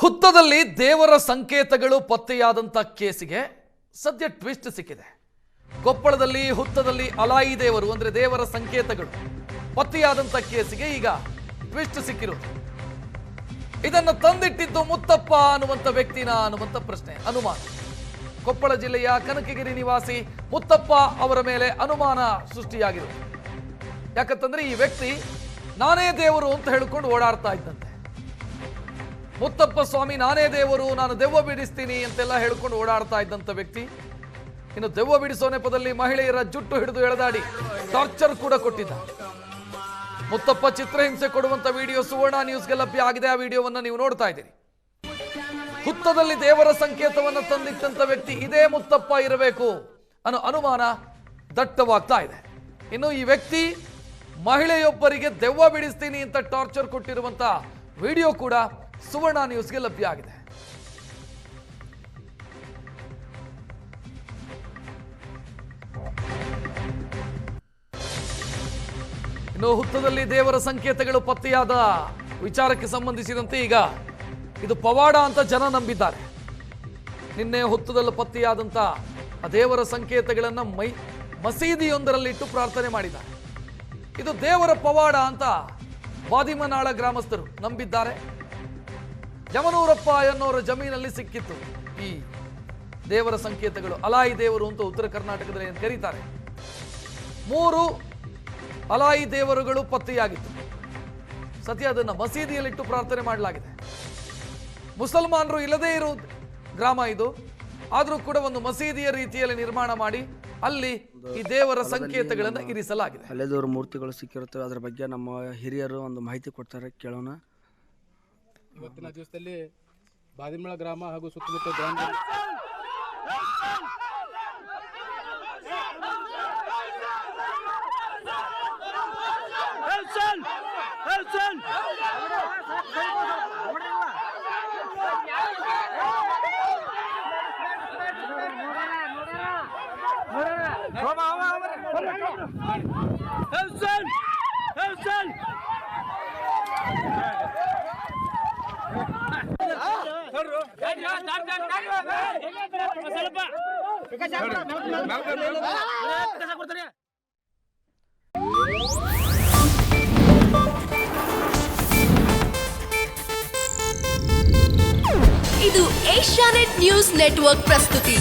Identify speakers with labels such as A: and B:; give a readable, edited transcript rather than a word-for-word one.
A: ಹುತ್ತದಲ್ಲಿ ದೇವರ ಸಂಕೇತಗಳು ಪತ್ತೆಯಾದಂಥ ಕೇಸಿಗೆ ಸದ್ಯ ಟ್ವಿಸ್ಟ್ ಸಿಕ್ಕಿದೆ. ಕೊಪ್ಪಳದಲ್ಲಿ ಹುತ್ತದಲ್ಲಿ ಅಲಾಯಿ ದೇವರು ಅಂದರೆ ದೇವರ ಸಂಕೇತಗಳು ಪತ್ತೆಯಾದಂಥ ಕೇಸಿಗೆ ಈಗ ಟ್ವಿಸ್ಟ್ ಸಿಕ್ಕಿರೋದು. ಇದನ್ನು ತಂದಿಟ್ಟಿದ್ದು ಮುತ್ತಪ್ಪ ಅನ್ನುವಂಥ ವ್ಯಕ್ತಿನ ಅನ್ನುವಂಥ ಪ್ರಶ್ನೆ, ಅನುಮಾನ. ಕೊಪ್ಪಳ ಜಿಲ್ಲೆಯ ಕನಕಗಿರಿ ನಿವಾಸಿ ಮುತ್ತಪ್ಪ ಅವರ ಮೇಲೆ ಅನುಮಾನ ಸೃಷ್ಟಿಯಾಗಿರೋದು. ಯಾಕಂತಂದ್ರೆ ಈ ವ್ಯಕ್ತಿ ನಾನೇ ದೇವರು ಅಂತ ಹೇಳ್ಕೊಂಡು ಓಡಾಡ್ತಾ ಇದ್ದಂತೆ. ಮುತ್ತಪ್ಪ ಸ್ವಾಮಿ ನಾನೇ ದೇವರು, ನಾನು ದೆವ್ವ ಬಿಡಿಸ್ತೀನಿ ಅಂತೆಲ್ಲ ಹೇಳ್ಕೊಂಡು ಓಡಾಡ್ತಾ ಇದ್ದಂಥ ವ್ಯಕ್ತಿ ಇನ್ನು ದೆವ್ವ ಬಿಡಿಸೋ ನೆಪದಲ್ಲಿ ಮಹಿಳೆಯರ ಜುಟ್ಟು ಹಿಡಿದು ಎಳೆದಾಡಿ ಟಾರ್ಚರ್ ಕೂಡ ಕೊಟ್ಟಿದ್ದ. ಮುತ್ತಪ್ಪ ಚಿತ್ರಹಿಂಸೆ ಕೊಡುವಂತ ವಿಡಿಯೋ ಸುವರ್ಣ ನ್ಯೂಸ್ಗೆ ಲಭ್ಯ ಆಗಿದೆ. ಆ ವಿಡಿಯೋವನ್ನು ನೀವು ನೋಡ್ತಾ ಇದ್ದೀರಿ. ಹುತ್ತದಲ್ಲಿ ದೇವರ ಸಂಕೇತವನ್ನು ತಂದಿಟ್ಟಂತ ವ್ಯಕ್ತಿ ಇದೇ ಮುತ್ತಪ್ಪ ಇರಬೇಕು ಅನ್ನೋ ಅನುಮಾನ ದಟ್ಟವಾಗ್ತಾ ಇದೆ. ಇನ್ನು ಈ ವ್ಯಕ್ತಿ ಮಹಿಳೆಯೊಬ್ಬರಿಗೆ ದೆವ್ವ ಬಿಡಿಸ್ತೀನಿ ಅಂತ ಟಾರ್ಚರ್ ಕೊಟ್ಟಿರುವಂತ ವಿಡಿಯೋ ಕೂಡ ಸುವರ್ಣ ನ್ಯೂಸ್ಗೆ ಲಭ್ಯ ಆಗಿದೆ. ಇನ್ನು ಹುತ್ತದಲ್ಲಿ ದೇವರ ಸಂಕೇತಗಳು ಪತ್ತೆಯಾದ ವಿಚಾರಕ್ಕೆ ಸಂಬಂಧಿಸಿದಂತೆ ಈಗ ಇದು ಪವಾಡ ಅಂತ ಜನ ನಂಬಿದ್ದಾರೆ. ನಿನ್ನೆ ಹುತ್ತದಲ್ಲಿ ಪತ್ತೆಯಾದಂಥ ಆ ದೇವರ ಸಂಕೇತಗಳನ್ನು ಮಸೀದಿಯೊಂದರಲ್ಲಿಟ್ಟು ಪ್ರಾರ್ಥನೆ ಮಾಡಿದ್ದಾರೆ. ಇದು ದೇವರ ಪವಾಡ ಅಂತ ವಾದಿಮನಾಳ ಗ್ರಾಮಸ್ಥರು ನಂಬಿದ್ದಾರೆ. ಯಮನೂರಪ್ಪ ಎನ್ನೋರ ಜಮೀನಲ್ಲಿ ಸಿಕ್ಕಿತ್ತು ಈ ದೇವರ ಸಂಕೇತಗಳು. ಅಲಾಯಿ ದೇವರು ಅಂತ ಉತ್ತರ ಕರ್ನಾಟಕದಲ್ಲಿ ಏನು ಕರೀತಾರೆ. 3 ಅಲಾಯಿ ದೇವರುಗಳು ಪತ್ತೆಯಾಗಿತ್ತು. ಸದ್ಯ ಅದನ್ನು ಮಸೀದಿಯಲ್ಲಿಟ್ಟು ಪ್ರಾರ್ಥನೆ ಮಾಡಲಾಗಿದೆ. ಮುಸಲ್ಮಾನರು ಇಲ್ಲದೇ ಇರೋ ಗ್ರಾಮ ಇದು, ಆದರೂ ಕೂಡ ಒಂದು ಮಸೀದಿಯ ರೀತಿಯಲ್ಲಿ ನಿರ್ಮಾಣ ಮಾಡಿ ಅಲ್ಲಿ ಈ ದೇವರ ಸಂಕೇತಗಳನ್ನು ಇರಿಸಲಾಗಿದೆ.
B: ಅಲ್ಲೇ ದೇವರ ಮೂರ್ತಿಗಳು ಸಿಕ್ಕಿರುತ್ತವೆ. ಅದರ ಬಗ್ಗೆ ನಮ್ಮ ಹಿರಿಯರು ಒಂದು ಮಾಹಿತಿ ಕೊಡ್ತಾರೆ, ಕೇಳೋಣ.
C: ಇವತ್ತಿನ ದಿವಸದಲ್ಲಿ ಬಾದಿಮಳ ಗ್ರಾಮ ಹಾಗೂ ಸುತ್ತಮುತ್ತ ಗ್ರಾಮ
D: ಇದು ಏಷ್ಯಾನೆಟ್ ನ್ಯೂಸ್ ನೆಟ್ವರ್ಕ್ ಪ್ರಸ್ತುತಿ.